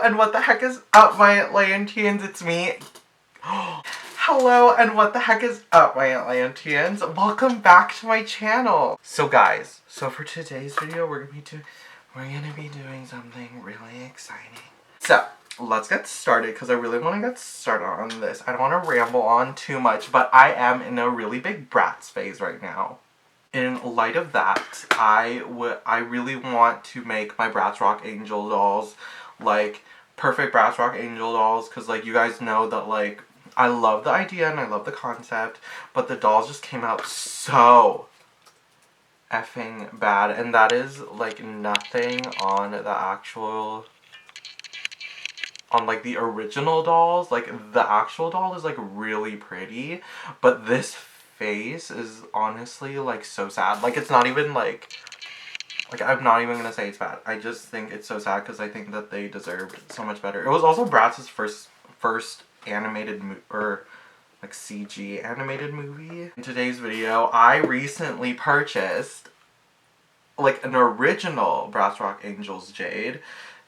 and what the heck is up, my Atlanteans? It's me. Hello, and what the heck is up, my Atlanteans? Welcome back to my channel. So guys, for today's video, we're gonna be doing something really exciting. So let's get started, because I really want to get started on this. I don't want to ramble on too much, but I am in a really big Bratz phase right now. In light of that, I really want to make my Bratz Rock Angel dolls, like, perfect Bratz Rock Angel dolls, because, like, you guys know that, like, I love the idea and I love the concept, but the dolls just came out so effing bad, and that is, like, nothing on the actual, on, like, the original dolls. Like, the actual doll is, like, really pretty, but this face is honestly, like, so sad. Like, it's not even, like, I'm not even gonna say it's bad. I just think it's so sad because I think that they deserved so much better. It was also Bratz's first animated or like CG animated movie. In today's video, I recently purchased like an original Bratz Rock Angelz Jade,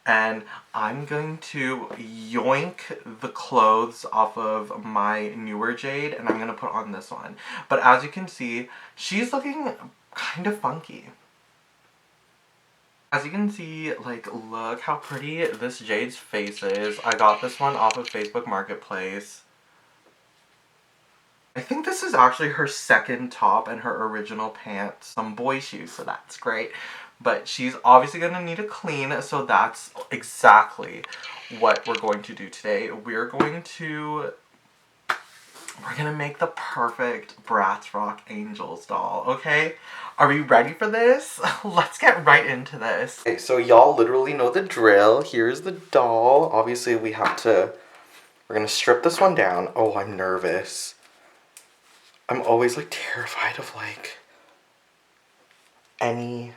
and I'm going to yoink the clothes off of my newer Jade and I'm gonna put on this one. But as you can see, she's looking kind of funky. As you can see, like, look how pretty this Jade's face is. I got this one off of Facebook Marketplace. I think this is actually her second top and her original pants. Some boy shoes, so that's great. But she's obviously going to need a clean, so that's exactly what we're going to do today. We're going to make the perfect Bratz Rock Angels doll, okay? Are we ready for this? Let's get right into this. Okay, so y'all literally know the drill. Here's the doll. Obviously, we're gonna strip this one down. Oh, I'm nervous. I'm always, like, terrified of, like, any...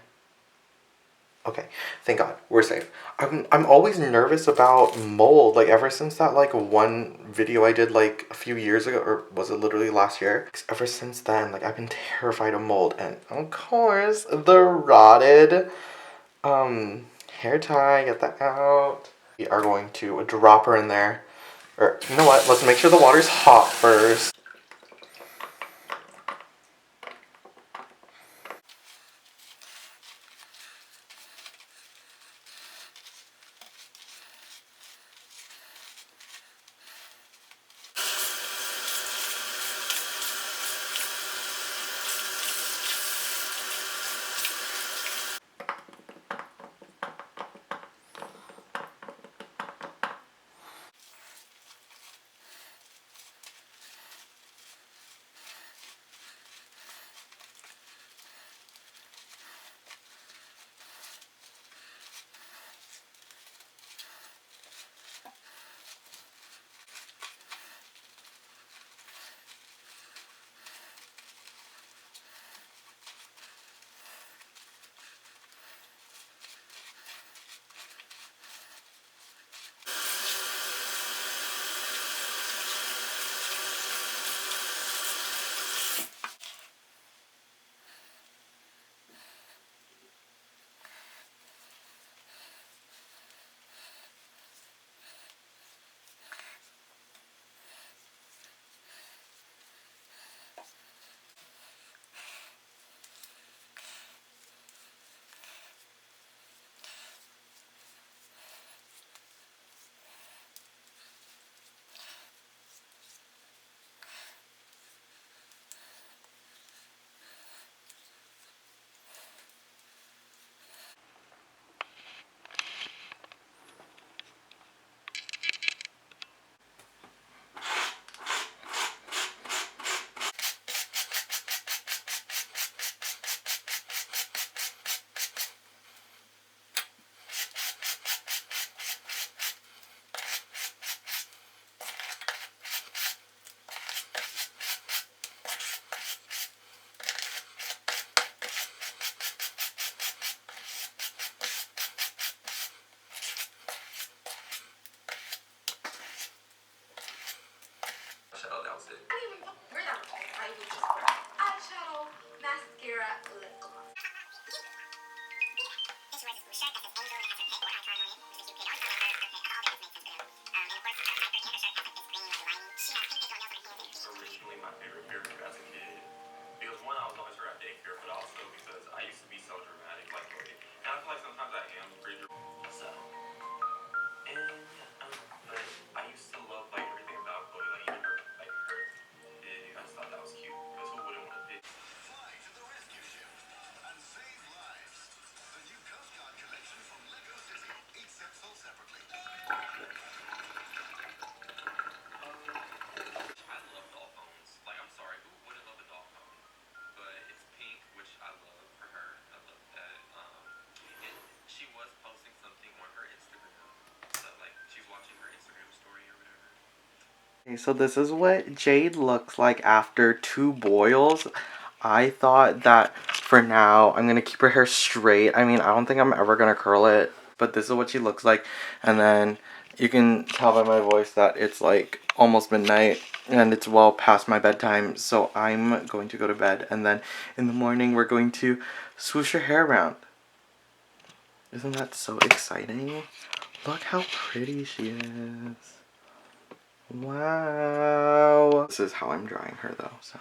Okay, thank God, we're safe. I'm always nervous about mold, like, ever since that, like, one video I did, like, a few years ago, or was it literally last year? Ever since then, like, I've been terrified of mold, and, of course, the rotted, hair tie, get that out. We are going to drop her in there, or, you know what, let's make sure the water's hot first. my favorite character as a kid. Because one, I was always her at daycare, but also because I used to be so dramatic, like Chloe. And I feel like sometimes I am pretty dramatic. So, and but I used to love like everything about Chloe, like even her, I just thought that was cute. Because who wouldn't want to be? Fly to the rescue ship and save lives. The new Coast Guard collection from Lego City. Each ship sold separately. I love doll phones. Like, I'm sorry, who wouldn't love a doll phone? But it's pink, which I love for her. I love that. And she was posting something on her Instagram. So, like, she's watching her Instagram story or whatever. Okay, so this is what Jade looks like after 2 boils. I thought that for now I'm gonna keep her hair straight. I mean, I don't think I'm ever gonna curl it, but this is what she looks like. And then you can tell by my voice that it's like almost midnight and it's well past my bedtime, so I'm going to go to bed, and then in the morning we're going to swoosh her hair around. Isn't that so exciting? Look how pretty she is. Wow. This is how I'm drying her though, so.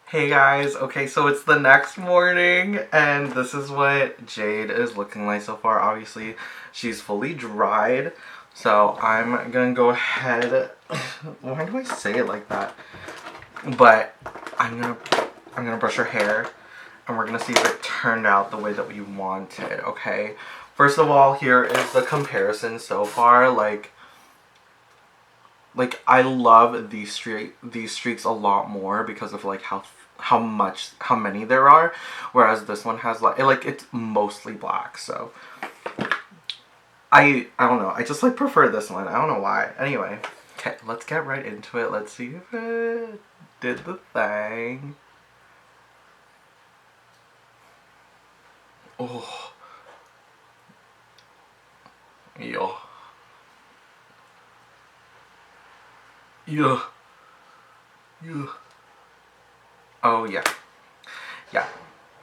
Hey guys, okay, so it's the next morning and this is what Jade is looking like so far. Obviously, she's fully dried, so I'm gonna go ahead. Why do I say it like that? But I'm gonna brush her hair and we're gonna see if it turned out the way that we wanted, okay? First of all, here is the comparison so far. Like I love these streaks a lot more because of like how many there are, whereas this one has like it's mostly black. So I don't know, I just like prefer this one. I don't know why. Anyway, okay, let's get right into it. Let's see if it did the thing. Oh, yeah. Yeah. Yeah. Oh, yeah. Yeah.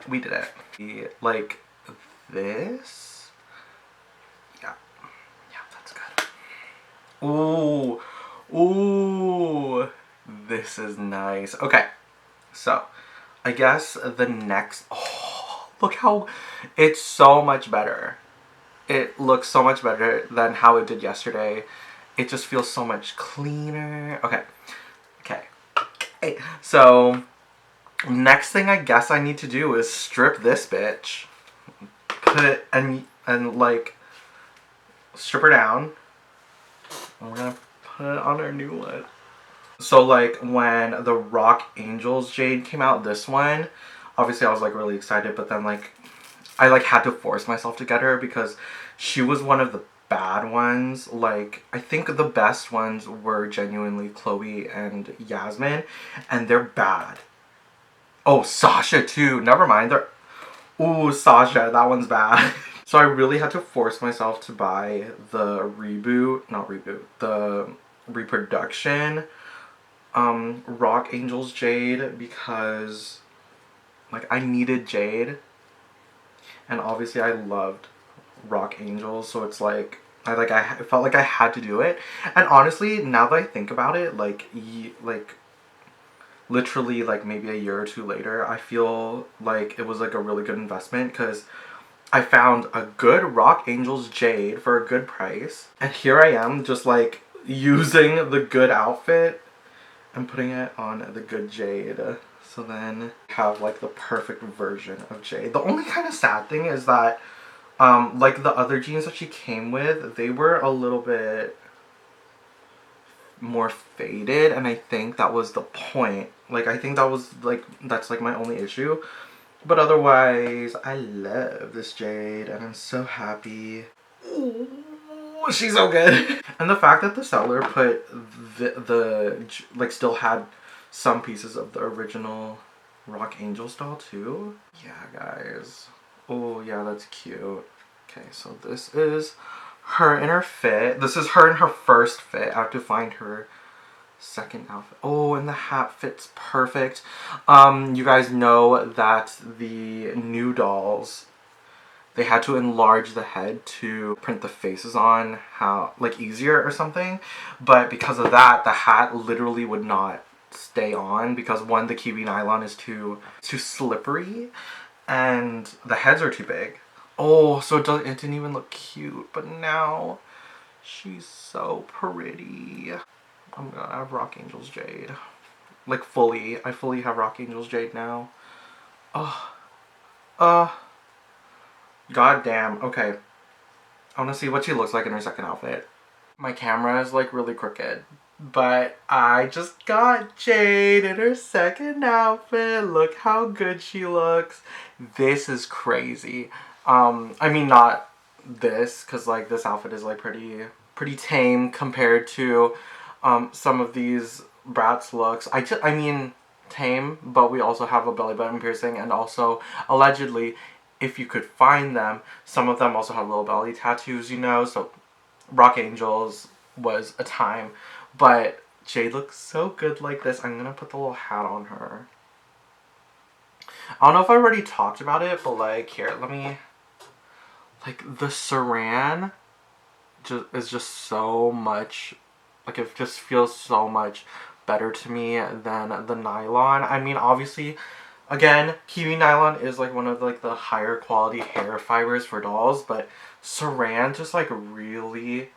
We did it. Like this. Yeah. Yeah, that's good. Ooh. Ooh. This is nice. Okay. So, I guess the next... Oh, look how... It's so much better. It looks so much better than how it did yesterday. It just feels so much cleaner. Okay. Okay. So, next thing I guess I need to do is strip this bitch. Put it and like strip her down. And we're gonna put it on our new one. So like when the Rock Angelz Jade came out, this one, obviously I was like really excited, but then like I like had to force myself to get her because she was one of the bad ones. Like I think the best ones were genuinely Chloe and Yasmin, and they're bad. Oh, Sasha too. Never mind. Ooh, Sasha, that one's bad. So I really had to force myself to buy the the reproduction Rock Angelz Jade because like I needed Jade, and obviously I loved Rock Angelz, so it's like I felt like I had to do it. And honestly, now that I think about it, like literally like maybe a year or 2 later, I feel like it was like a really good investment because I found a good Rock Angelz Jade for a good price, and here I am just like using the good outfit and putting it on the good Jade. So then have like the perfect version of Jade. The only kind of sad thing is that like the other jeans that she came with, they were a little bit more faded, and I think that was the point. Like I think that was like that's like my only issue. But otherwise, I love this Jade and I'm so happy. Ooh, she's so good. And the fact that the seller put the like still had some pieces of the original Rock Angelz doll too. Yeah, guys. Oh yeah, that's cute. Okay, so this is her in her fit. This is her in her first fit. I have to find her second outfit. Oh, and the hat fits perfect. You guys know that the new dolls, they had to enlarge the head to print the faces on how like easier or something, but because of that the hat literally would not stay on because one, the kiwi nylon is too slippery and the heads are too big. Oh, so it didn't even look cute, but now she's so pretty. I'm gonna have Rock Angelz Jade. Like fully. I fully have Rock Angelz Jade now. Oh. God damn. Okay. I wanna see what she looks like in her second outfit. My camera is like really crooked. But I just got Jade in her second outfit. Look how good she looks. This is crazy. I mean not this, cause like this outfit is like pretty tame compared to some of these Bratz looks. I mean tame, but we also have a belly button piercing, and also allegedly, if you could find them, some of them also have little belly tattoos, you know. So Rock Angelz was a time, but Jade looks so good like this. I'm gonna put the little hat on her. I don't know if I already talked about it, but like here, let me. Like the saran is just so much, like it just feels so much better to me than the nylon. I mean, obviously, again, kiwi nylon is like one of like the higher quality hair fibers for dolls, but saran just like really,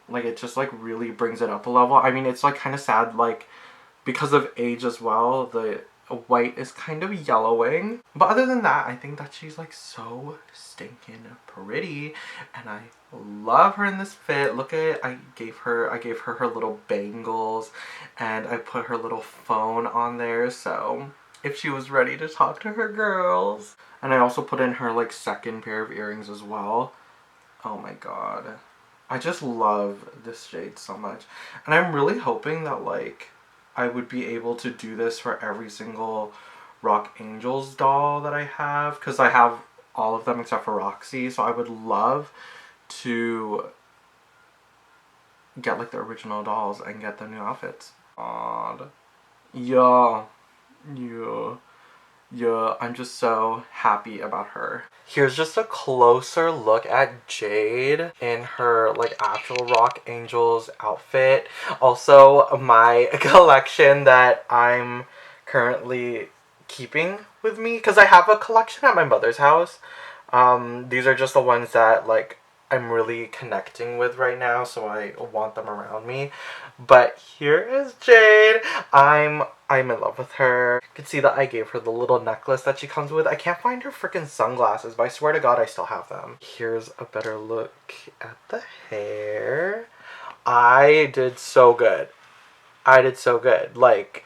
like it just like really brings it up a level. I mean, it's like kind of sad, like because of age as well, the white is kind of yellowing. But other than that, I think that she's like so stinking pretty, and I love her in this fit. Look at it. I gave her her little bangles, and I put her little phone on there, so if she was ready to talk to her girls. And I also put in her like second pair of earrings as well. Oh my god. I just love this Jade so much. And I'm really hoping that like I would be able to do this for every single Rock Angelz doll that I have, because I have all of them except for Roxy, so I would love to get like the original dolls and get the new outfits. Odd. Yeah, I'm just so happy about her. Here's just a closer look at Jade in her like actual Rock Angelz outfit. Also, my collection that I'm currently keeping with me, because I have a collection at my mother's house. These are just the ones that like I'm really connecting with right now, so I want them around me. But here is Jade. I'm in love with her. You can see that I gave her the little necklace that she comes with. I can't find her freaking sunglasses, but I swear to God I still have them. Here's a better look at the hair. I did so good. Like,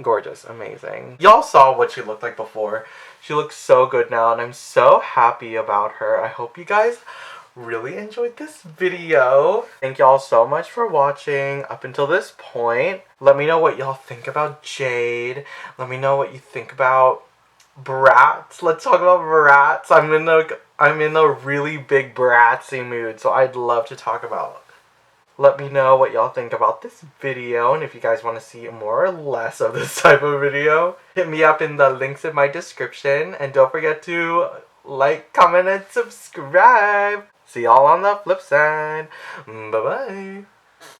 gorgeous, amazing. Y'all saw what she looked like before. She looks so good now, and I'm so happy about her. I hope you guys really enjoyed this video. Thank y'all so much for watching up until this point. Let me know what y'all think about Jade. Let me know what you think about Bratz. Let's talk about Bratz. I'm in a really big Bratzy mood, so I'd love to talk about. Let me know what y'all think about this video, and if you guys want to see more or less of this type of video, hit me up in the links in my description, and don't forget to like, comment, and subscribe. See y'all on the flip side. Bye-bye.